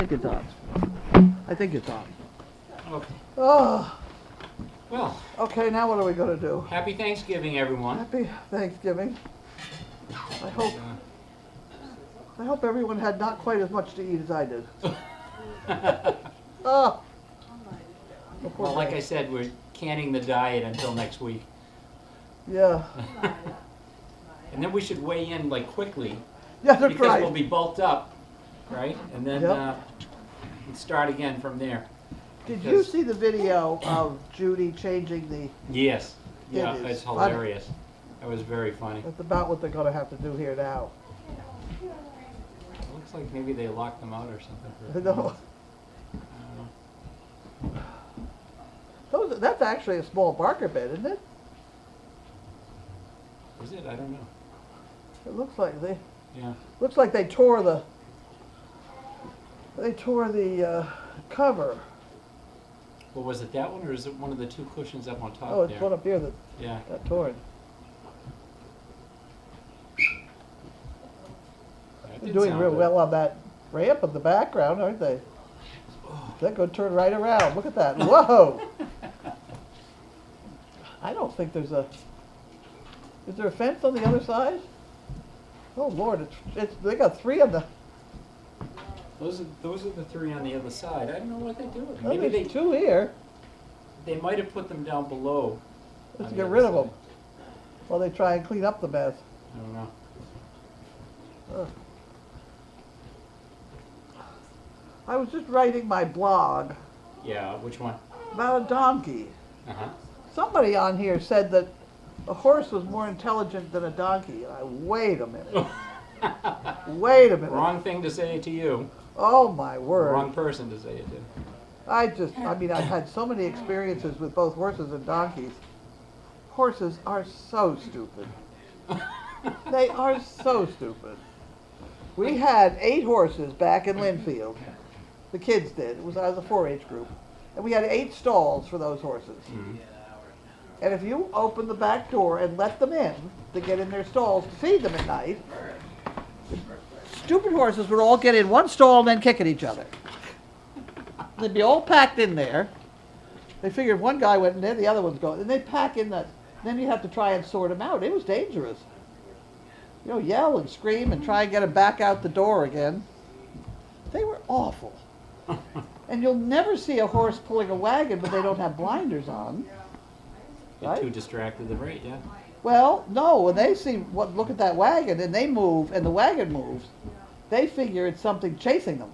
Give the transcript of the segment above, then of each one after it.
think it's on. I think it's on. Okay. Oh, Well, okay, now what are we gonna do? happy Thanksgiving, everyone. Happy Thanksgiving. I hope everyone had not quite as much to eat as I did. Oh. Well, like I said, we're canning the diet until next week. Yeah. And then we should weigh in like quickly. Yeah, that's Because right. we'll be bulked up, right? And then Yep. we start again from there. Did you Because- see the video of Judy changing the, Yes. Yeah, It is it's funny. hilarious. That was very funny. that's about what they're gonna have to do here now. It looks like maybe they locked them out or something. For I know. I don't know. That's actually a small Barker bed, isn't it? Is it? I don't know. It looks like Yeah. they tore the cover. Well, was it that one, or is it one of the two cushions up on top Oh, it's there? one up here that Yeah. got torn. That They're did doing sound real good. well on that ramp in the background, aren't they? They're going to turn right around. Look at that. Whoa! I don't think there's a... Is there a fence on the other side? Oh, Lord, they got three on the... Those are the three on the other side. I don't know what they're doing. Oh, Maybe there's two here. they might have put them down below. Let's on the get other rid of side. them while they try and clean up the mess. I don't know. Ugh. I was just writing my blog Yeah, which one? about a donkey. Uh-huh. Somebody on here said that a horse was more intelligent than a donkey. Wait a minute. Wait a minute. Wrong thing to say to you. Oh my word. Wrong person to say it to. I've had so many experiences with both horses and donkeys. Horses are so stupid. They are so stupid. We had 8 horses back in Linfield. The kids did. I was a 4-H group. And we had 8 stalls for those horses. Mhm. And if you opened the back door and let them in to get in their stalls to feed them at night, stupid horses would all get in one stall and then kick at each other. They'd be all packed in there. They figured if one guy went in there, the other one's going. And they'd pack in that. Then you have to try and sort them out. It was dangerous. You know, yell and scream and try and get them back out the door again. They were awful. And you'll never see a horse pulling a wagon when they don't have blinders on. Get Right? too distracted, right? Yeah. Well, no, when they see look at that wagon and they move and the wagon moves, they figure it's something chasing them.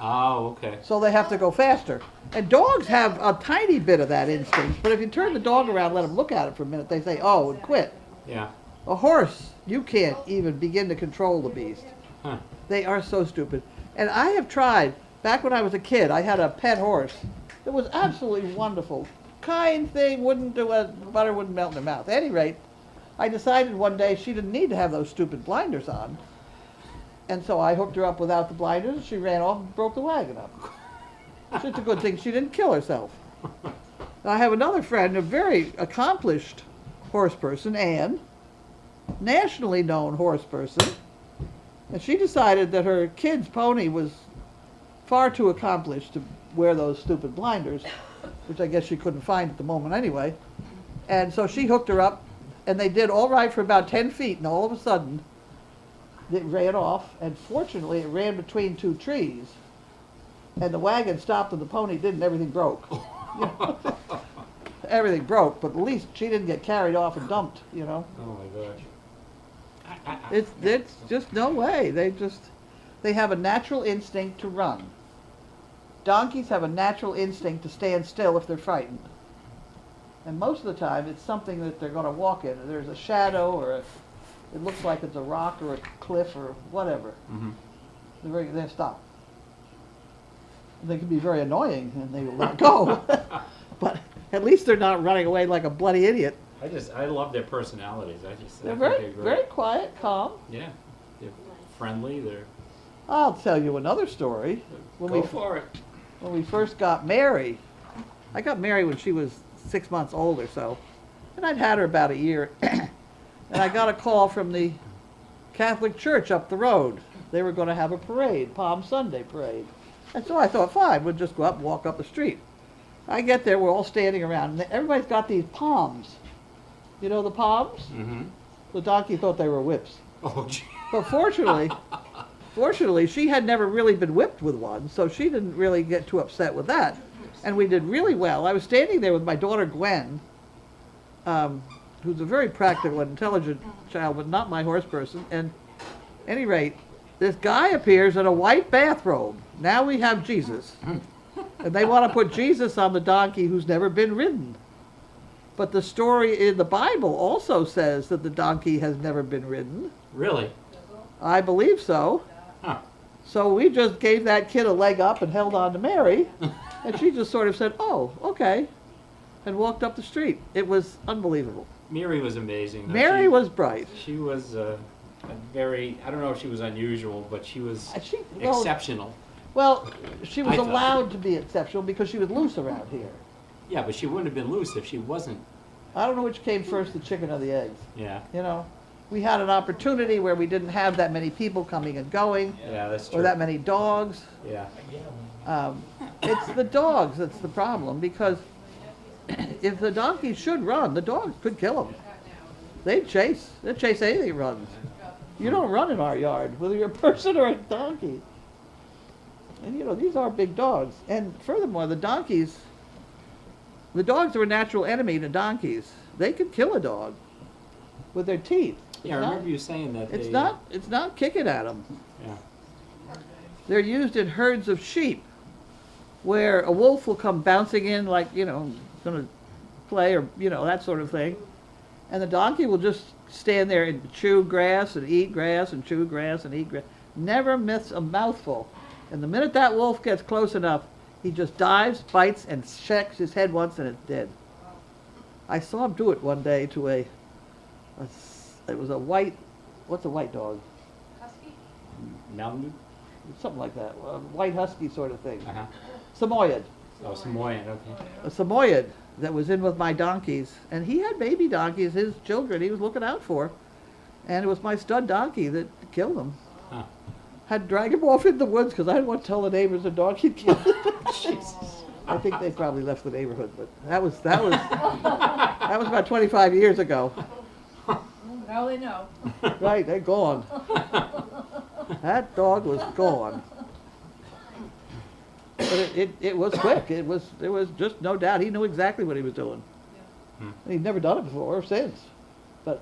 Oh, okay. So they have to go faster. And dogs have a tiny bit of that instinct, but if you turn the dog around and let them look at it for a minute, they say, oh, and quit. Yeah. A horse, you can't even begin to control the beast. Huh. They are so stupid. And I have tried, back when I was a kid, I had a pet horse. It was absolutely wonderful. Kind thing, wouldn't do it, butter wouldn't melt in her mouth. At any rate, I decided one day she didn't need to have those stupid blinders on. And so I hooked her up without the blinders, and she ran off and broke the wagon up. It's a good thing she didn't kill herself. I have another friend, a very accomplished horse person, Anne, nationally known horse person, and she decided that her kid's pony was far too accomplished to wear those stupid blinders, which I guess she couldn't find at the moment anyway. And so she hooked her up, and they did all right for about 10 feet, and all of a sudden, it ran off, and fortunately it ran between 2 trees, and the wagon stopped and the pony didn't, and everything broke. You know? Everything broke, but at least she didn't get carried off and dumped, you know. Oh my gosh. It's just no way. They have a natural instinct to run. Donkeys have a natural instinct to stand still if they're frightened. And most of the time it's something that they're going to walk in. There's a shadow or it looks like it's a rock or a cliff or whatever. Mm-hmm. They stop. They can be very annoying and they will not go. But at least they're not running away like a bloody idiot. I love their personalities. They're I think very, they're great. very quiet, calm. Yeah. They're friendly. They're. I'll tell you another story. Go for it. When we first got married, I got married when she was 6 months old or so, and I'd had her about a year, and I got a call from the Catholic Church up the road. They were going to have a parade, Palm Sunday parade. And so I thought, fine, we'll just go up and walk up the street. I get there, we're all standing around, and everybody's got these palms. You know the palms? Mm-hmm. The donkey thought they were whips. Oh, gee. But fortunately, she had never really been whipped with one, so she didn't really get too upset with that. And we did really well. I was standing there with my daughter Gwen, who's a very practical and intelligent child, but not my horse person. And at any rate, this guy appears in a white bathrobe. Now we have Jesus. And they want to put Jesus on the donkey who's never been ridden. But the story in the Bible also says that the donkey has never been ridden. Really? I believe so. Huh. So we just gave that kid a leg up and held on to Mary. And she just sort of said, oh, okay, and walked up the street. It was unbelievable. Mary was amazing, though. Mary was bright. She was a very, I don't know if she was unusual, but she was Well, exceptional. well, she was I thought. allowed to be exceptional because she was loose around here. Yeah, but she wouldn't have been loose if she wasn't. I don't know which came first, the chicken or the eggs. Yeah. You know, we had an opportunity where we didn't have that many people coming and going, Yeah, that's true. or that many dogs. Yeah. It's the dogs that's the problem, because if the donkey should run, the dogs could kill them. They'd chase anything that runs. You don't run in our yard, whether you're a person or a donkey. And you know, these are big dogs. And furthermore, the dogs are a natural enemy to donkeys. They could kill a dog with their teeth. Yeah, I remember you saying that. It's not kicking at them. Yeah. They're used in herds of sheep, where a wolf will come bouncing in like, you know, gonna play, or, you know, that sort of thing. And the donkey will just stand there and chew grass and eat grass and chew grass and eat grass. Never miss a mouthful. And the minute that wolf gets close enough, he just dives, bites, and shakes his head once, and it's dead. I saw him do it one day to it was a white, what's a white dog? Husky? Mountain? Something like that, a white husky sort of thing. Uh-huh. Samoyed. Oh, Samoyed, okay. A Samoyed that was in with my donkeys, and he had baby donkeys, his children, he was looking out for. And it was my stud donkey that killed him. Huh. Had to drag him off in the woods because I didn't want to tell the neighbors the dog he'd killed. Jesus. I think they probably left the neighborhood, but that was that was about 25 years ago. Now they know. Right, they're gone. That dog was gone. But it was quick. There was just no doubt he knew exactly what he was doing. Hmm. He'd never done it before or since. But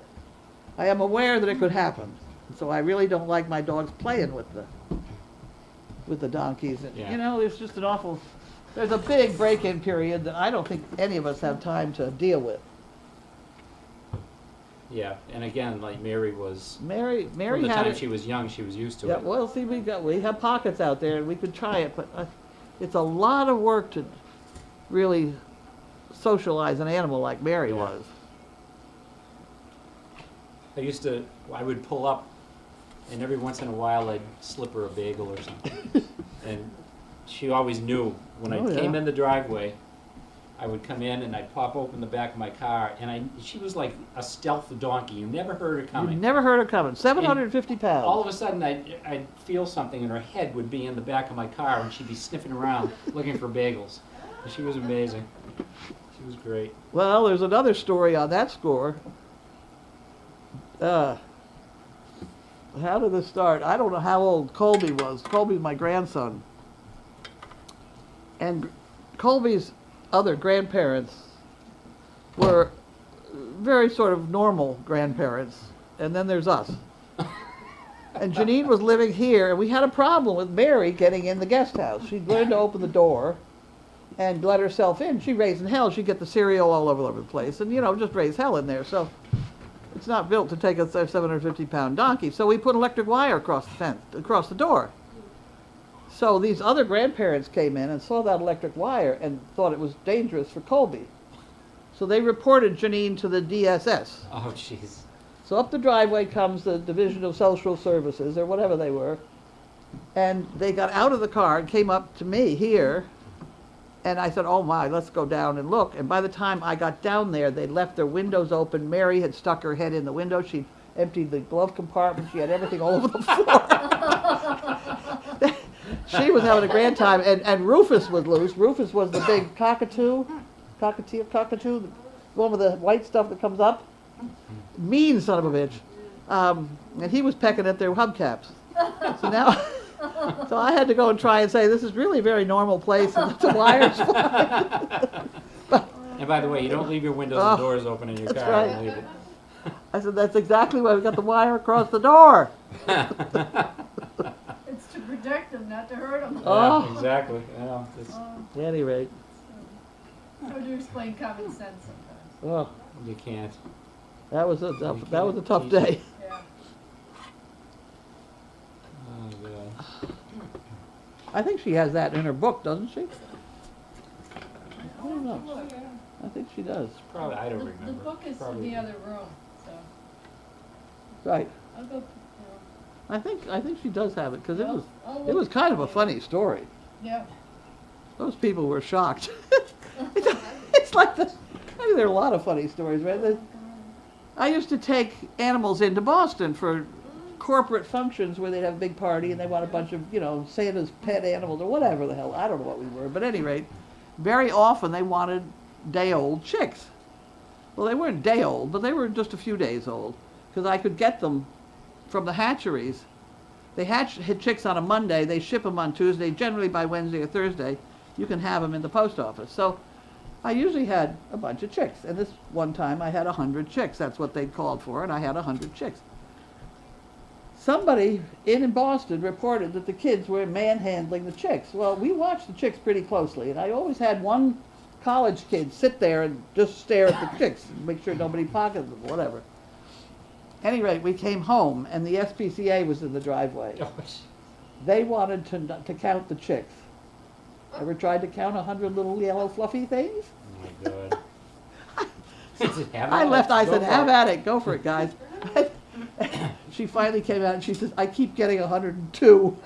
I am aware that it could happen. So I really don't like my dogs playing with the donkeys. And, Yeah. you know, there's just there's a big break-in period that I don't think any of us have time to deal with. Yeah, and again, like Mary was, Mary from the had time it. she was young, she was used to Yeah, it. well, see, we have pockets out there, and we could try it, but it's a lot of work to really socialize an animal like Mary Yeah. was. I would pull up, and every once in a while I'd slip her a bagel or something. And she always knew. When Oh, I came yeah. in the driveway, I would come in and I'd pop open the back of my car, and she was like a stealth donkey. You never heard her You coming. never heard her coming. 750 pounds. All of a sudden, I'd feel something, and her head would be in the back of my car, and she'd be sniffing around looking for bagels. And she was amazing. She was great. Well, there's another story on that score. How did this start? I don't know how old Colby was. Colby's my grandson. And Colby's other grandparents were very sort of normal grandparents. And then there's us. And Janine was living here, and we had a problem with Mary getting in the guest house. She'd learned to open the door and let herself in. She'd raise in hell. She'd get the cereal all over the place and, you know, just raise hell in there. So it's not built to take a 750-pound donkey. So we put electric wire across the fence, across the door. So these other grandparents came in and saw that electric wire and thought it was dangerous for Colby. So they reported Janine to the DSS. Oh, jeez. So up the driveway comes the Division of Social Services, or whatever they were, and they got out of the car and came up to me here, and I said, oh my, let's go down and look. And by the time I got down there, they left their windows open. Mary had stuck her head in the window. She emptied the glove compartment. She had everything all over the floor. she was having a grand time, and Rufus was loose. Rufus was the big cockatoo, the one with the white stuff that comes up. Mean son of a bitch. And he was pecking at their hubcaps. So now, so I had to go and try and say, this is really a very normal place, and the wires fly. And by the way, you don't leave your windows and doors open in your that's car. right. Leave it. I said, that's exactly why we got the wire across the door. It's to protect them, not to hurt them. Oh. Yeah, exactly. Yeah, it's, At any rate, Hard to explain common sense sometimes. oh, you can't. that was a tough day. Yeah. Oh, God. I think she has that in her book, doesn't she? I don't know. Look, I think she does. Probably, I don't the remember. book is Probably. in the other room, so Right. I'll go, I think she does have it, because I'll it was look. kind of a funny story. Yeah. Those people were shocked. It's like I mean, there are a lot of funny stories, right? I used to take animals into Boston for corporate functions where they'd have a big party and they want a bunch of, Santa's pet animals or whatever the hell. I don't know what we were, but at any rate, very often they wanted day-old chicks. Well, they weren't day-old, but they were just a few days old, because I could get them from the hatcheries. They hit chicks on a Monday, they ship them on Tuesday, generally by Wednesday or Thursday. You can have them in the post office. So I usually had a bunch of chicks, and this one time I had 100 chicks. That's what they called for, and I had 100 chicks. Somebody in Boston reported that the kids were manhandling the chicks. Well, we watched the chicks pretty closely, and I always had one college kid sit there and just stare at the chicks, and make sure nobody pocketed them, whatever. At any rate, we came home, and the SPCA was in the driveway. Oh, They wanted to count the chicks. Ever tried to count 100 little yellow fluffy things? oh my God. Have I at left. it. I Go said, for "Have it." at it. Go for it, guys." She finally came out and she says, "I keep getting 102."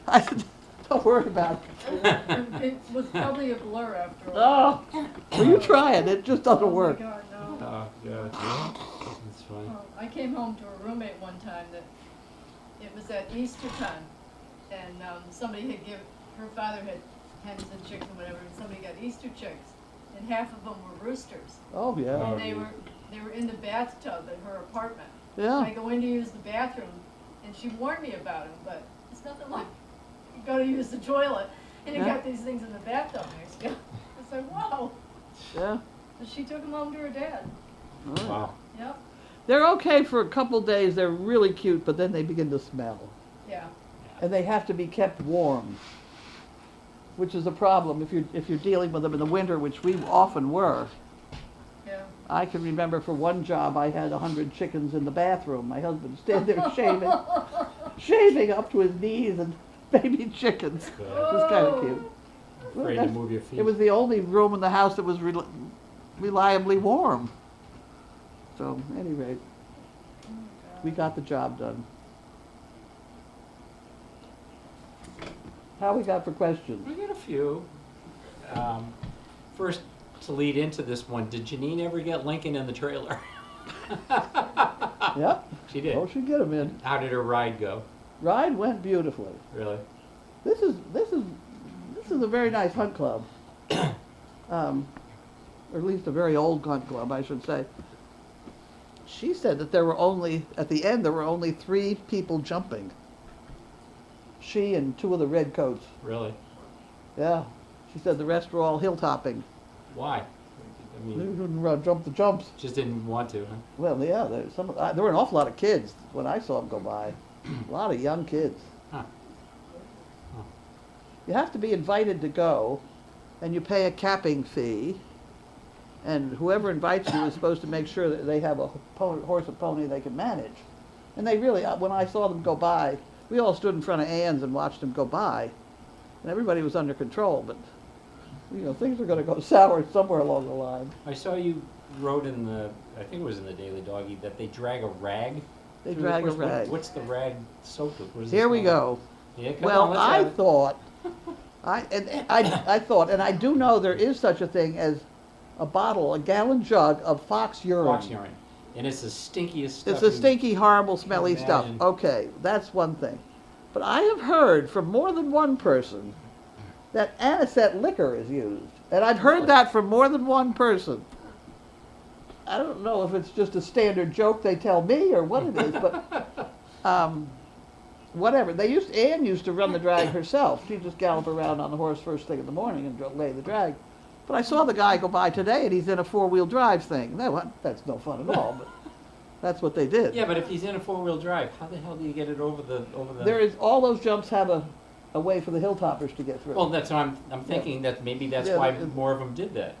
I said, "Don't worry about it." It was probably a blur after all. Oh, well, you try it. It just doesn't work. Oh my God, no. Oh, God. That's funny. Oh, I came home to a roommate one time that, it was at Easter time, and somebody had her father had hens and chicks and whatever, and somebody got Easter chicks, and half of them were roosters. Oh yeah, Oh, And they geez. were in the bathtub at her apartment. I yeah. go in to use the bathroom, and she warned me about them, but it's nothing like, you go to use the toilet, and you Yeah. got these things in the bathtub next to you. It's like, whoa. Yeah. So she took them home to her dad. All right. Wow. Yep, They're okay for a couple days. They're really cute, but then they begin to smell, yeah. and they have to be kept warm, which is a problem if you're dealing with them in the winter, which we often were. Yeah. I can remember for one job I had 100 chickens in the bathroom. My husband stood there shaving up to his knees, and baby chickens. It was kind of cute. Well, Afraid to that's- move your feet. It was the only room in the house that was reliably warm. So, at any rate, we got the job done. How we got for questions? We got a few. First, to lead into this one, did Janine ever get Lincoln in the trailer? Yep. She did. Oh, she get them in. How did her ride go? Ride went beautifully. Really? This is a very nice hunt club, or at least a very old hunt club, I should say. She said that at the end there were only 3 people jumping. She and 2 of the redcoats. Really? Yeah. She said the rest were all hilltopping. Why? I They mean, didn't jump the jumps. just didn't want to, huh? Well, yeah, there were an awful lot of kids when I saw them go by. A lot of young kids. Huh. You have to be invited to go, and you pay a capping fee, and whoever invites you is supposed to make sure that they have a horse or pony they can manage. And they really, when I saw them go by, we all stood in front of Ann's and watched them go by, and everybody was under control, but, things are going to go sour somewhere along the line. I saw you wrote in I think it was in the Daily Doggy, that they drag a rag. They through the drag a course. rag. What's the rag soaked with? What is Here this we called? go. Yeah, come Well, on, let's I have it. thought, I thought, and I do know there is such a thing as a gallon jug of fox urine. Fox urine. And it's the stinkiest stuff. It's the you- stinky, horrible, smelly stuff. imagine. Okay, that's one thing. But I have heard from more than one person that anisette liquor is used. And I've heard Really? that from more than one person. I don't know if it's just a standard joke they tell me or what it is, but whatever. Ann used to run the drag herself. She'd just gallop around on the horse first thing in the morning and lay the drag. But I saw the guy go by today and he's in a four-wheel drive thing. That's no fun at all, but that's what they did. Yeah, but if he's in a four-wheel drive, how the hell do you get it over the? All those jumps have a way for the hilltoppers to get through. Well, that's what I'm thinking that maybe that's Yeah, why it- more of them did that.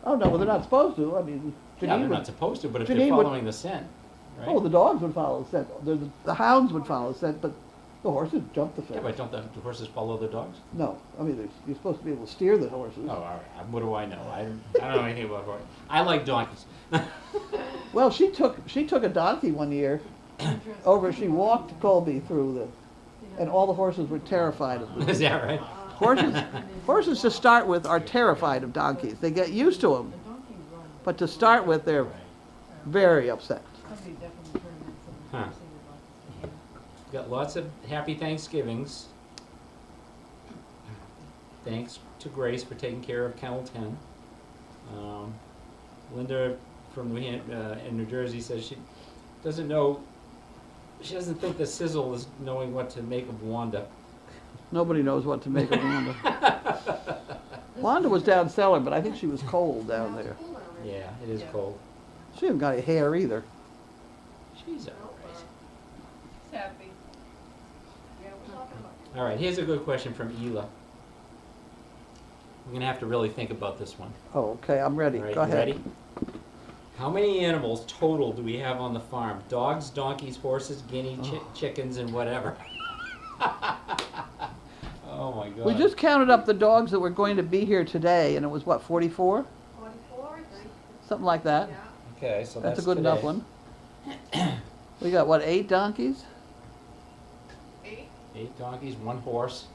Oh, no, well, they're not supposed to. I mean, Yeah, Janine they're would- not supposed to, but if Janine they're would- following the scent, right? Oh, the dogs would follow the scent. The hounds would follow the scent, but the horses jump the Yeah, fence. but don't the horses follow the dogs? No, I mean, you're supposed to be able to steer the horses. Oh, all right. What do I know? I don't know anything about horses. I like donkeys. Well, she took a donkey one year over. She walked Colby through and all the horses were terrified of them. Is that right? Horses to start with are terrified of donkeys. They get used to them, but to start with, they're very upset. Somebody definitely turned in some Huh. interesting about Got lots of happy Thanksgivings. Thanks to Grace for taking care of Kennel 10. Linda from in New Jersey says she doesn't know. She doesn't think the sizzle is knowing what to make of Wanda. Nobody knows what to make of Wanda. Wanda was down cellar, but I think she was cold down there. Yeah, it is Yeah. cold. She hasn't got any hair either. She's all right. She's happy. All right, here's a good question from Ela. We're gonna have to really think about this one. Oh, okay, I'm ready. All right, Go you ahead. ready? How many animals total do we have on the farm? Dogs, donkeys, horses, guinea, chickens, and whatever. Oh my God. We just counted up the dogs that were going to be here today, and it was what, 44? 44, I think. Something like that. Yeah. Okay, so That's that's a good enough today. one. We got what, 8 donkeys? 8. 8 donkeys, 1 horse.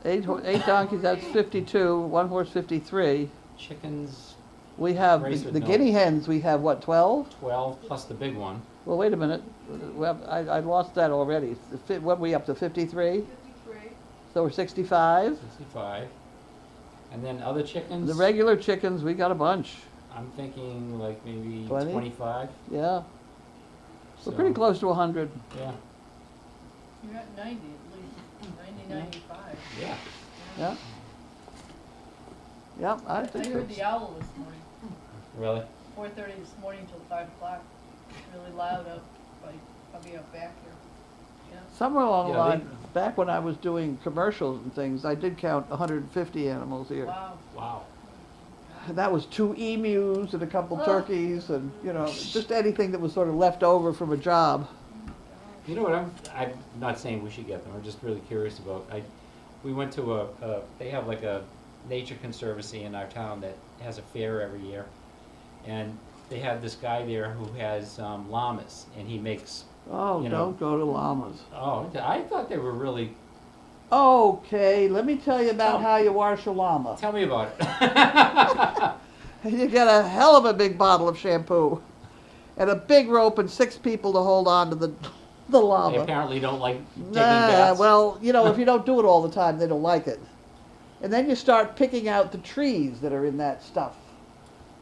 8 donkeys, that's 52. 1 horse, 53. Chickens, We have Grace the would know. guinea hens. We have what, 12? 12 plus the big one. Well, wait a minute. I lost that already. What are we up to? 53? 53. So we're 65. 65. And then other chickens, The regular chickens, we got a bunch. I'm thinking like maybe 20? 25. Yeah, So, we're pretty close to 100. Yeah, You're at 90 at least, 90, 95. yeah. Yeah. Yeah, I I think heard that's- the owl this morning, Really? 4:30 this morning till 5 o'clock. Really loud up, probably up back here. Yeah. Somewhere along the Yeah, they- line, back when I was doing commercials and things, I did count 150 animals here. Wow. Wow. And that was 2 emus and a couple turkeys and, just anything that was sort of left over from a job. You know what, I'm not saying we should get them, I'm just really curious about, we went to they have like a nature conservancy in our town that has a fair every year. And they had this guy there who has llamas, and he makes, Oh, You know. don't go to llamas. oh, I thought they were really, Okay, let me tell you about Oh. how you wash a llama. tell me about it. You get a hell of a big bottle of shampoo and a big rope and 6 people to hold on to the They llama. apparently don't like taking Nah, baths. well, if you don't do it all the time, they don't like it. And then you start picking out the trees that are in that stuff.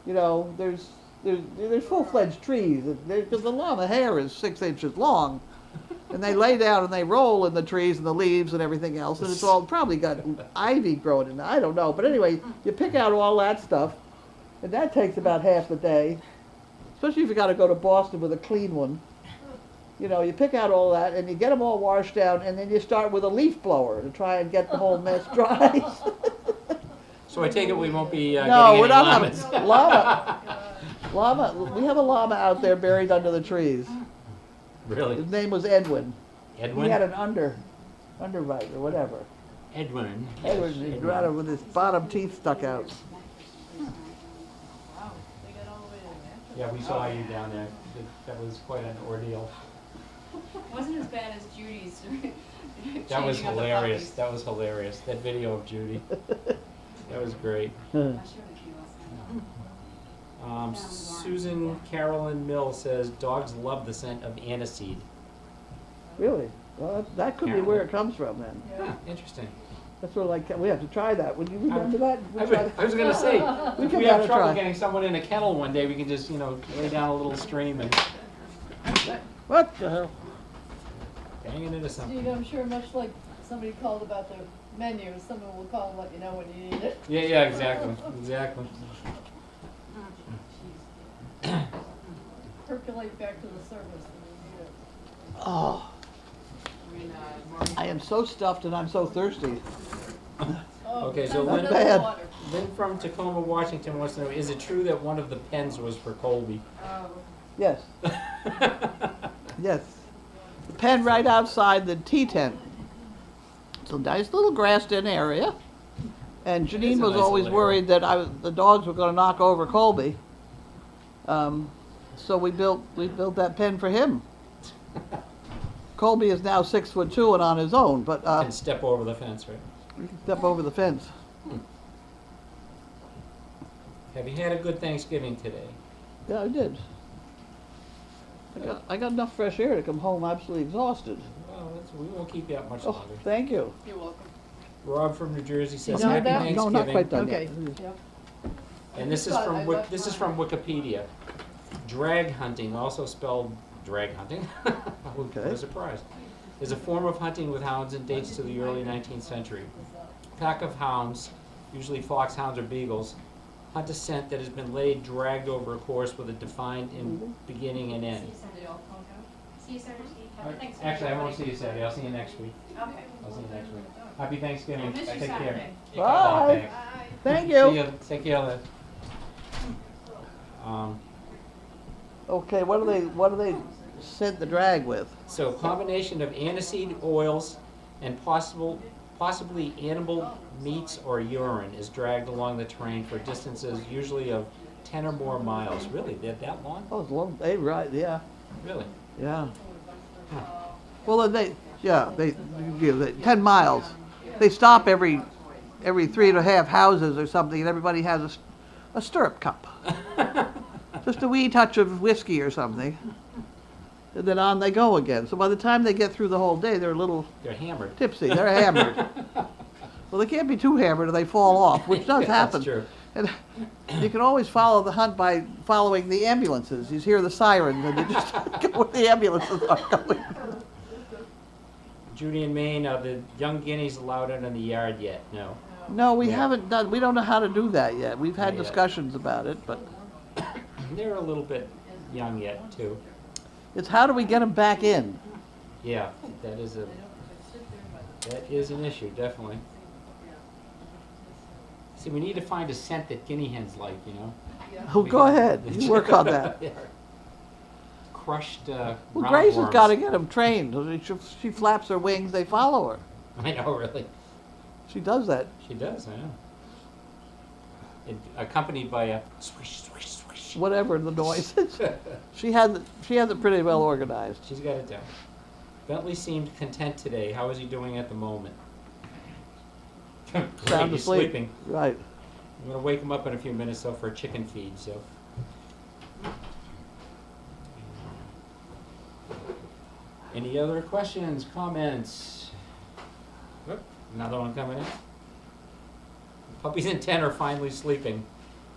There's full-fledged trees, because the llama hair is 6 inches long. And they lay down and they roll in the trees and the leaves and everything else, and it's all probably got ivy growing in it. I don't know. But anyway, you pick out all that stuff, and that takes about half the day, especially if you got to go to Boston with a clean one. You pick out all that and you get them all washed down, and then you start with a leaf blower to try and get the whole mess dry. So I take it we won't be No, getting we're any not llamas. having llama. We have a llama out there buried under the trees. Really? His name was Edwin. Edwin? He had an underbite or whatever. Edwin. Edwin, Yes, he'd Edwin. run it with his bottom teeth stuck out. Wow, they got all the way to the Yeah, we saw you down there. That was quite an ordeal. Wasn't as bad as Judy's. That was changing of the hilarious. puppies. That was hilarious. That video of Judy. That was great. I showed it to you last night. Susan Carolyn Mill says dogs love the scent of aniseed. Really? Well, that could be where it comes from then. Huh, interesting. That's sort of like, we have to try that. Would you remember that? I was gonna say, We if could we have have a trouble try. getting someone in a kennel one day, we can just, lay down a little stream and What the hell? bang it into something. Steve, I'm sure much like somebody called about the menu, someone will call and let you know when you need it. Yeah, exactly, exactly. Percolate back to the surface when you need it. Oh, I am so stuffed and I'm so thirsty. Oh, Okay, so that's Lynn- another Bad. water. Lynn from Tacoma, Washington wants to know, is it true that one of the pens was for Colby? Yes, yes. The pen right outside the tea tent. It's a nice little grassed-in area. And It is Janine a was nice always little area. worried that the dogs were gonna knock over Colby. So we built that pen for him. Colby is now 6'2" and on his own, but, Can step over the fence, right? he can step over the fence. Have you had a good Thanksgiving today? Yeah, I did. I got enough fresh air to come home absolutely exhausted. Well, we won't keep you up much Oh, longer. thank you. You're welcome. Rob from New Jersey says, done with happy that? Thanksgiving. No, not quite done Okay, yet. yep. And this is I from left this is mine. from Wikipedia. Drag hunting, also spelled drag hunting, what Okay. a surprise, is a form of hunting with hounds and dates to the early 19th century. A pack of hounds, usually foxhounds or beagles, hunt a scent that has been laid, dragged over a course with a defined beginning and end. See you Saturday, Steve. Happy Thanksgiving. Actually, I won't see you Saturday. I'll see you next week. Okay. I'll see you next week. Happy Thanksgiving. I'll miss you Take care. Saturday. Bye. Thanks. Thank See you. you. Take care, Liz. Okay, what do they scent the drag with? So combination of aniseed oils and possibly animal meats or urine is dragged along the terrain for distances usually of 10 or more miles. Really? They're that long? Oh, it's long, right, yeah, Really? yeah. Huh. Well, then they 10 miles. They stop every 3.5 houses or something, and everybody has a stirrup cup. Just a wee touch of whiskey or something. And then on they go again. So by the time they get through the whole day, they're a little They're hammered. tipsy. They're hammered. Well, they can't be too hammered or they fall off, which does Yeah, happen. that's true. And you can always follow the hunt by following the ambulances. You hear the sirens and you just go where the ambulances are going. Judy in Maine, are the young guineas allowed out in the yard yet? No. No, we Yeah. haven't done, we don't know how to do that yet. We've had Not yet. discussions about it, but They're a little bit young yet, too. it's how do we get them back in? Yeah, that is an issue, definitely. See, we need to find a scent that guinea hens like, you know? Oh, go ahead. You work on that. Yeah. Crushed Well, Grace has roundworms. got to get them trained. She flaps her wings, they follow her. I know, really. She does that. She does, I know. Accompanied by a swish, swish, swish. Whatever the noise is. She has it pretty well organized. She's got it down. Bentley seemed content today. How is he doing at the moment? Sound He's asleep. sleeping. Right. I'm gonna wake him up in a few minutes though for a chicken feed, so. Any other questions, comments? Whoop, another one coming in. Puppies in 10 are finally sleeping.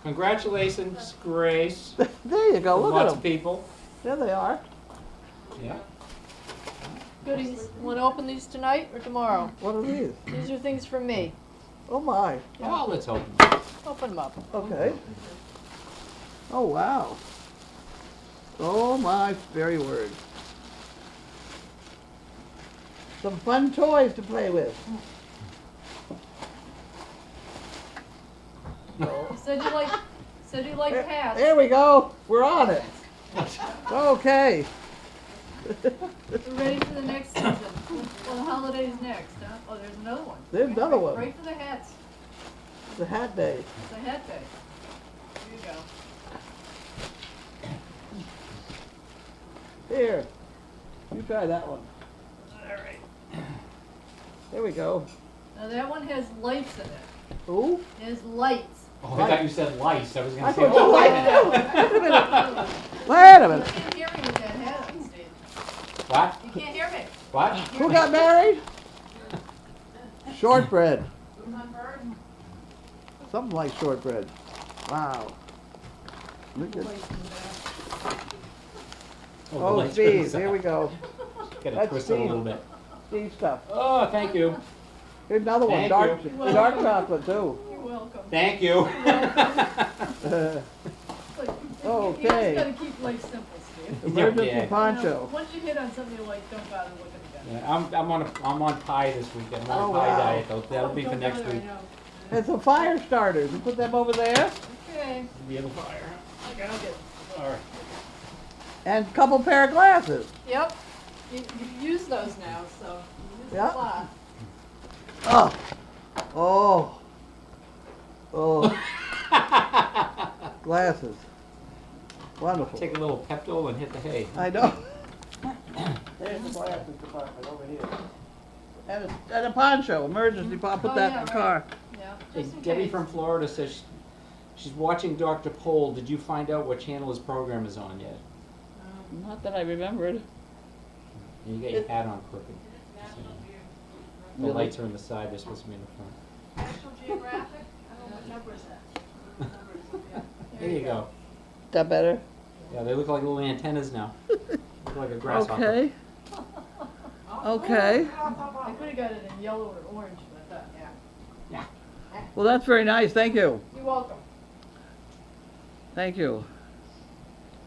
Congratulations, Grace. There you go. From Look lots at of them. people. There they are. Yeah. Goodies, wanna open these tonight or tomorrow? What are these? These are things from me. Oh my. Oh, let's hope. Open them up. Okay. Oh wow. Oh my very word. Some fun toys to play with. Said you like cats. There we go. We're on it. Okay. We're ready for the next season. Well, the holidays next, huh? Oh, there's another one. There's another one. Right for the hats. It's a hat day. It's a hat day. Here you go. Here. You try that one. All right. There we go. Now that one has lights in it. Ooh. It has lights. Oh, I thought you said lice, I was I gonna say, thought oh, you wait a liked minute. Wait a You minute. can't hear me with that hat on, Steve. What? You can't hear me. What? Who got married? Shortbread. Something like shortbread. Wow. Look at- the Oh, lights are Steve, inside. here we go. Gotta That's twist it a Steve. little bit. Steve stuff. Oh, thank you. Here's another one, Thank dark, you. dark chocolate too. You're welcome. Thank you. Look, Okay. You just gotta keep life simple, Steve. Emergency Yeah. poncho. Once you hit on something you like, don't bother looking at it. Yeah, I'm on pie this weekend, I'm Oh, on pie wow. diet, that'll be for Don't next bother, I week. know. And some fire starters. You put them over there. Okay, The other fire. okay, I'll get it. All right. And a couple pair of glasses. Yep, you use those now, so you use Yeah. a lot. Oh. Oh. Oh. Glasses. Wonderful. Take a little Pepto and hit the hay. I know. There's the glasses department over here. And a poncho, emergency poncho. Put Oh, that yeah, in the right. car. Yeah, Hey, just in Debbie case. from Florida says she's watching Dr. Pol. Did you find out what channel his program is on yet? Not that I remembered. And you got your hat on crooked. The Really? lights are in the side, they're supposed to be in the front. National Geographic? I don't know what number is that? What number is it? Yeah. There you go. That better? Yeah, they look like little antennas now. Look like a grasshopper. Okay. Okay. I could have got it in yellow or orange, but I thought, yeah. Well, that's very nice. Thank you. You're welcome. Thank you.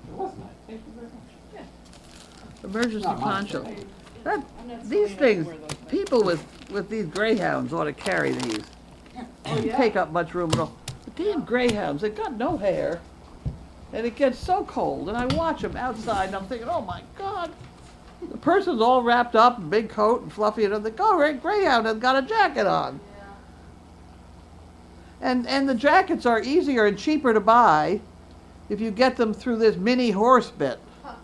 It was nice. Thank you very much. Emergency Not much, poncho. but hey. That, I'm not silly these enough to things, wear those things. people with these greyhounds ought to carry these. Oh, yeah. Take up much room at all. The damn greyhounds, they've got no hair. And it gets so cold, and I watch them outside, and I'm thinking, oh my God. The person's all wrapped up in big coat and fluffy, and I think, oh, greyhound has got a jacket on. And the jackets are easier and cheaper to buy if you get them through this mini horse bit. Huh.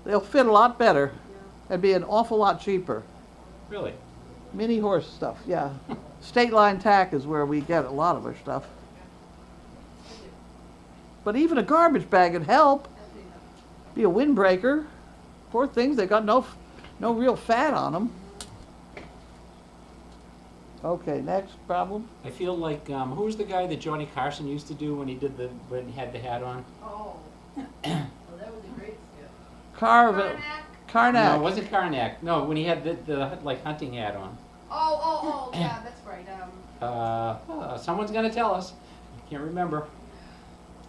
They'll fit a lot better and be an awful lot cheaper. Really? Mini horse stuff, yeah. State Line Tack is where we get a lot of our stuff. But even a garbage bag would help. Be a windbreaker. Poor things, they got no real fat on them. Okay, next problem. I feel like who was the guy that Johnny Carson used to do when he had the hat on? Oh. Well, that was a great skit. Karnak. No, it wasn't Karnak. No, when he had the like hunting hat on. Oh, yeah, that's right. Someone's gonna tell us. Can't remember.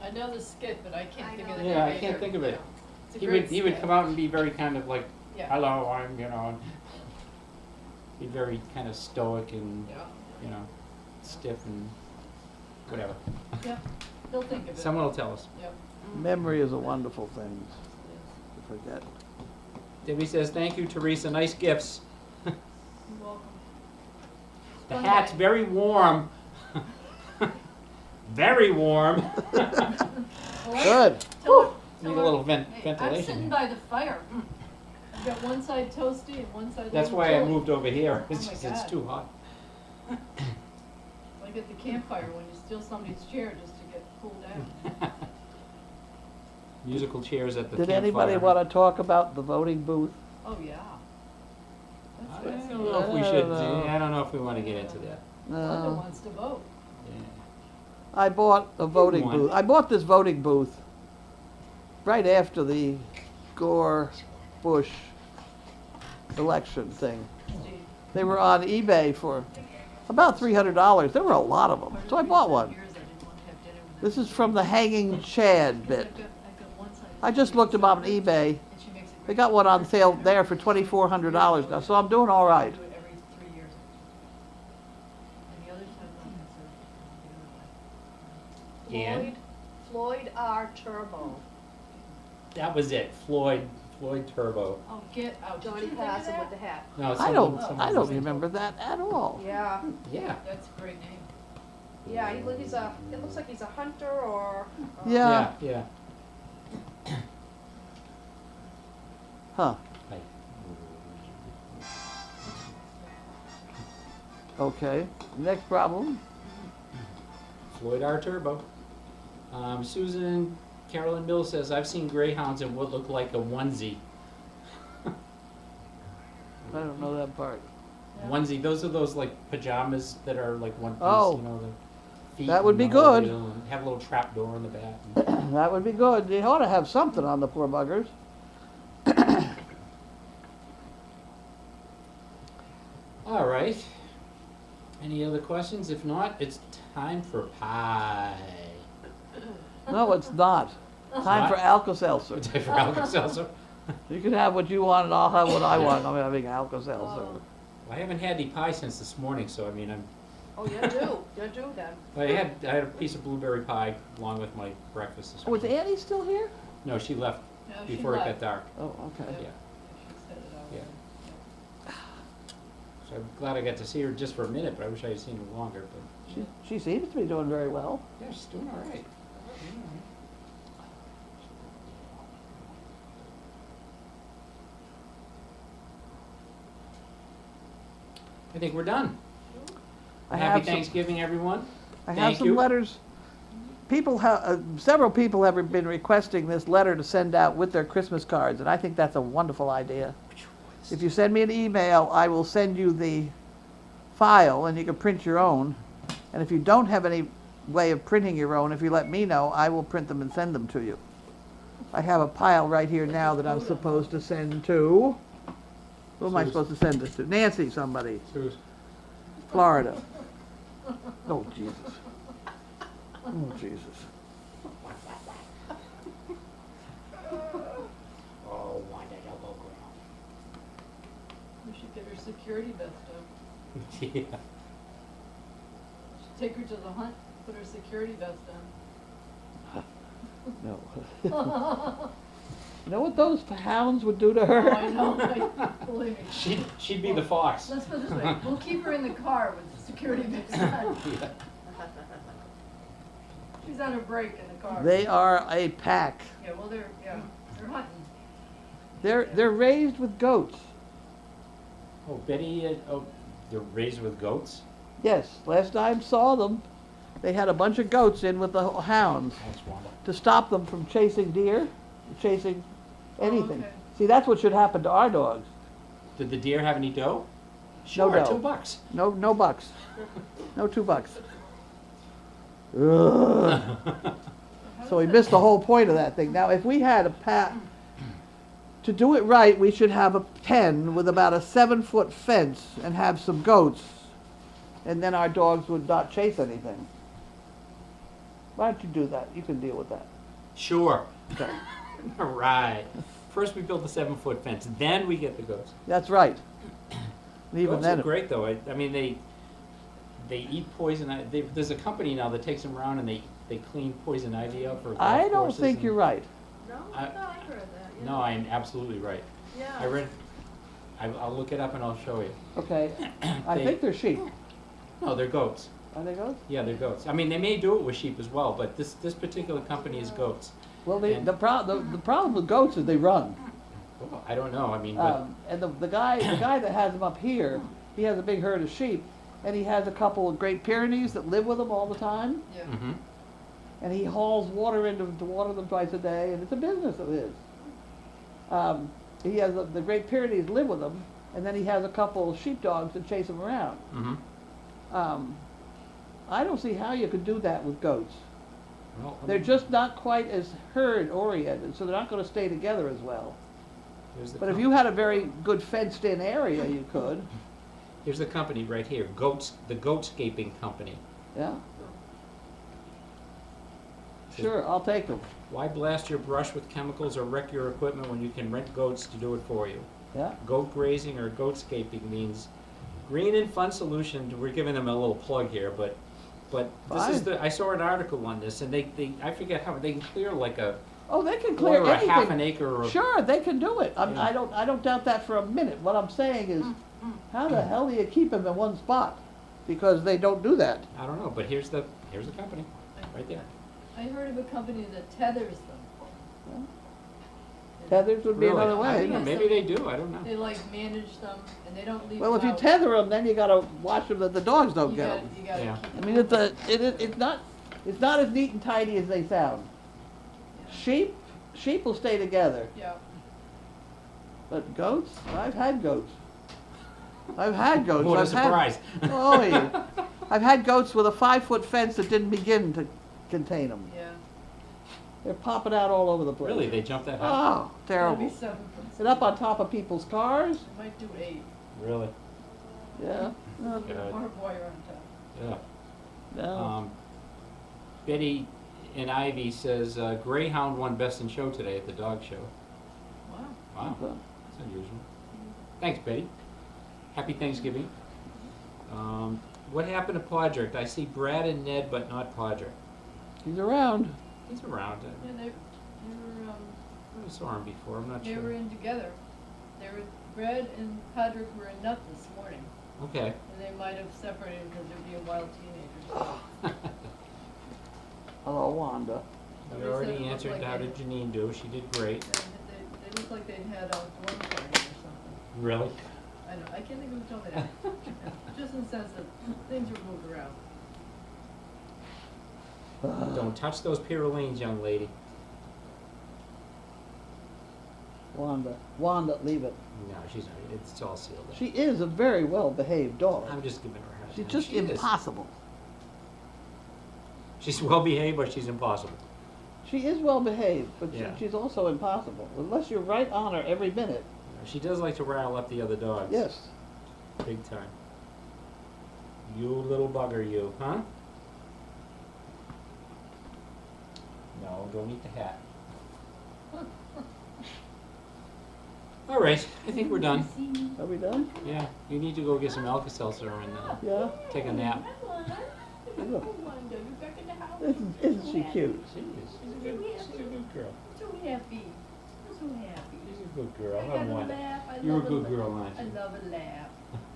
I know the skit, but I can't I think know of the the name. Yeah, I either. can't think of it. It's a He great would skit. come out and be very kind of like, Yeah. hello, be very kind of stoic and Yeah. stiff and whatever. Yeah, they'll think of it. Someone will tell us. Yep. Memory is a wonderful thing to forget. Debbie says, thank you, Teresa. Nice gifts. You're welcome. The Fun hat's day. very warm. Very warm. Good. Need a little Hey, I'm ventilation. sitting here. by the fire. I've got one side toasty and one side a That's little why I chilly. moved over here. Oh It's my just, it's God. too hot. Like at the campfire when you steal somebody's chair just to get cooled down. Musical chairs at the Did campfire. anybody want to talk about the voting booth? Oh, yeah. I That's don't fascinating. know if we I should. don't know. I don't know if we want to get into that. Glenda No. wants to vote. Yeah. I bought a voting won. booth. I bought this voting booth right after the Gore-Bush election thing. Steve. They were on eBay for about $300. There were a lot of them, so I bought one. Years I didn't want to have dinner with This her. is from the Hanging Chad bit. I've got one side I just looked them up on eBay. and she makes a They great got one on sale there for $2,400 now, so I'm doing all right. do it every 3 years. And the other time I'm concerned. And Floyd R. Turbo. that was it. Floyd Turbo. Oh, get out. Did Johnny you think of Carson that? with the hat. No, I don't someone- remember that at all. Yeah, Yeah. That's a great name. yeah, it looks like he's a hunter or. Yeah. Yeah. Huh. Right. Okay. Next problem. Floyd R. Turbo. Susan Carolyn Mills says, I've seen greyhounds in what looked like a onesie. I don't know that part. Yeah. Onesie, those are those like pajamas that are like one piece, Oh. you know, the feet. That would and be the whole good. deal, and have a little trap door in the back. That would be good. They ought to have something on the poor buggers. All right. Any other questions? If not, it's time for pie. No, it's not. Time for not? Alka-Seltzer. Time for Alka-Seltzer. You can have what you want and I'll have what I want. I'm having Alka-Seltzer. Oh. I haven't had any pie since this morning, so I mean, Oh, you do then. I had a piece of blueberry pie along with my breakfast this Oh, is morning. Annie still here? No, she left No, she before it got left. dark. Oh, okay. Yeah. She said it Yeah. already. So I'm glad I got to see her just for a minute, but I wish I had seen her longer. But She seems to be doing very well. yeah, she's doing all right. I think we're done. I Happy have some- Thanksgiving, everyone. I have Thank some you. letters. People have, several people have been requesting this letter to send out with their Christmas cards, and I think that's a wonderful idea. If you send me an email, I will send you the file, and you can print your own. And if you don't have any way of printing your own, if you let me know, I will print them and send them to you. I have a pile right here now that I'm supposed to send to. Who am I Susan. supposed to send this to? Nancy, somebody, Suze. Florida. Oh, Jesus. Oh, Jesus. Oh, Wanda Elbow We should get her security vest on. Yeah. Should take her to the hunt, put her security vest No. on. You know what those hounds would do to Oh, her? I know, believe me. She'd be the fox. Let's put it this way, we'll keep her in the car with the security vest on. Yeah. She's on a break in the car. They are a pack. Yeah, well, they're hunting. They're raised with goats. Oh, Betty, they're raised with goats? Yes, last time saw them, they had a bunch of goats in with the hounds That's Wanda. to stop them from chasing deer, chasing anything. okay. See, that's what should happen to our dogs. Did the deer have any dough? Sure, dough. $2. No bucks. No $2. Ugh. So we missed the whole point of that thing. Now, if we had to do it right, we should have a pen with about a 7-foot fence and have some goats, and then our dogs would not chase anything. Why don't you do that? You can deal with that. Sure. Okay. All right. First we build the 7-foot fence, then we get the goats. That's right. And even Goats then, are great though. I mean, they eat poison. There's a company now that takes them around and they clean poison ivy out for golf I don't courses think and- you're right. No, I- I thought I heard that. Yeah. No, I'm absolutely right. Yeah. I read. I'll look it up and I'll show you. Okay. I They- think they're sheep. No, they're goats. Are they goats? Yeah, they're goats. I mean, they may do it with sheep as well, but this particular company is goats. Well, And- the problem with goats is they run. Well, I don't know. I mean, but And the guy that has them up here, he has a big herd of sheep, and he has a couple of Great Pyrenees that live with him all the time, Yeah. mhm. and he hauls water in to water them twice a day, and it's a business of his. He has the Great Pyrenees live with him, and then he has a couple of sheepdogs that chase him around. Mhm. I don't see how you could do that with goats. Well, They're just not quite as herd oriented, so they're not going to stay together as well. here's the But if com- you had a very good fenced in area, you could. Here's the company right here. Goats, the Goatscaping Company. Yeah. Sure, I'll take them. Why blast your brush with chemicals or wreck your equipment when you can rent goats to do it for you? Yeah. Goat grazing or goatscaping means green and fun solution. We're giving them a little plug here, but this is Fine. I saw an article on this, and they I forget how they can clear like a Oh, they can clear quarter or a anything. half an acre of Sure, they can do it. Yeah. I don't doubt that for a minute. What I'm saying is, how the hell do you keep them in one spot? Because they don't do that. I don't know, but here's the company right there. I heard of a company that tethers them. Tethers would be Really? another I don't way. know, maybe they do. I don't know. They like manage them and they don't leave Well, if them you out. tether them, then you got to watch them that the dogs don't You get gotta- them. you gotta Yeah. keep I them mean, out. it's not. It's not as neat and tidy as they sound. Sheep will stay together, Yeah, but goats, I've had goats. I've had goats. What a I've had- surprise. Oh, yeah. I've had goats with a 5-foot fence that didn't begin to contain them. yeah. They're popping out all over the place. Really, they jumped that high? Oh, terrible. Maybe 7 foot. And up on top of people's cars. It might do 8. Really? Yeah. Good. Barbed wire on top. Yeah. No. Betty and Ivy says Greyhound won Best in Show today at the dog show. Wow. Wow, that's unusual. Thanks, Betty. Happy Thanksgiving. What happened to Podrick? I see Brad and Ned, but not Podrick. He's around. He's around. Yeah, they were, I saw him before. I'm not they sure. were in together. They were, Brad and Patrick were in Nut this morning, Okay. and they might have separated because they're being wild teenagers. Hello, Wanda. We They said already it looked answered like how they- did Janine do. She did great. They looked like they'd had a dorm party or something. Really? I know, I can't think of who told me that. Just in the sense that things were moved around. Don't touch those Pyrrolines, young lady. Wanda, leave it. No, she's not. It's all sealed up. She is a very well-behaved dog. I'm just giving her a hard She's time. just She is. impossible. She's well behaved, but she's impossible. She is well-behaved, but Yeah. she's also impossible, unless you're right on her every minute. She does like to rile up the other dogs. Yes. Big time. You little bugger, you, huh? No, don't eat the hat. All right, I think we're done. Are we done? Yeah, you need to go get some Alka-Seltzer and Yeah. take a nap. Look, isn't she cute? She is. She's a good girl. So happy. I'm so happy. She's a good girl. I I got have a one. laugh. I You're a love good laugh. girl, aren't I you? love a laugh.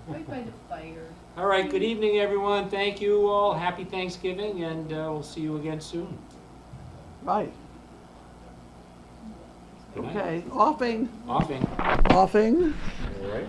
Right by the fire. All right, good evening, everyone. Thank you all. Happy Thanksgiving, and we'll see you again soon. Right. Good night. Okay, offing. Offing. Offing. All right.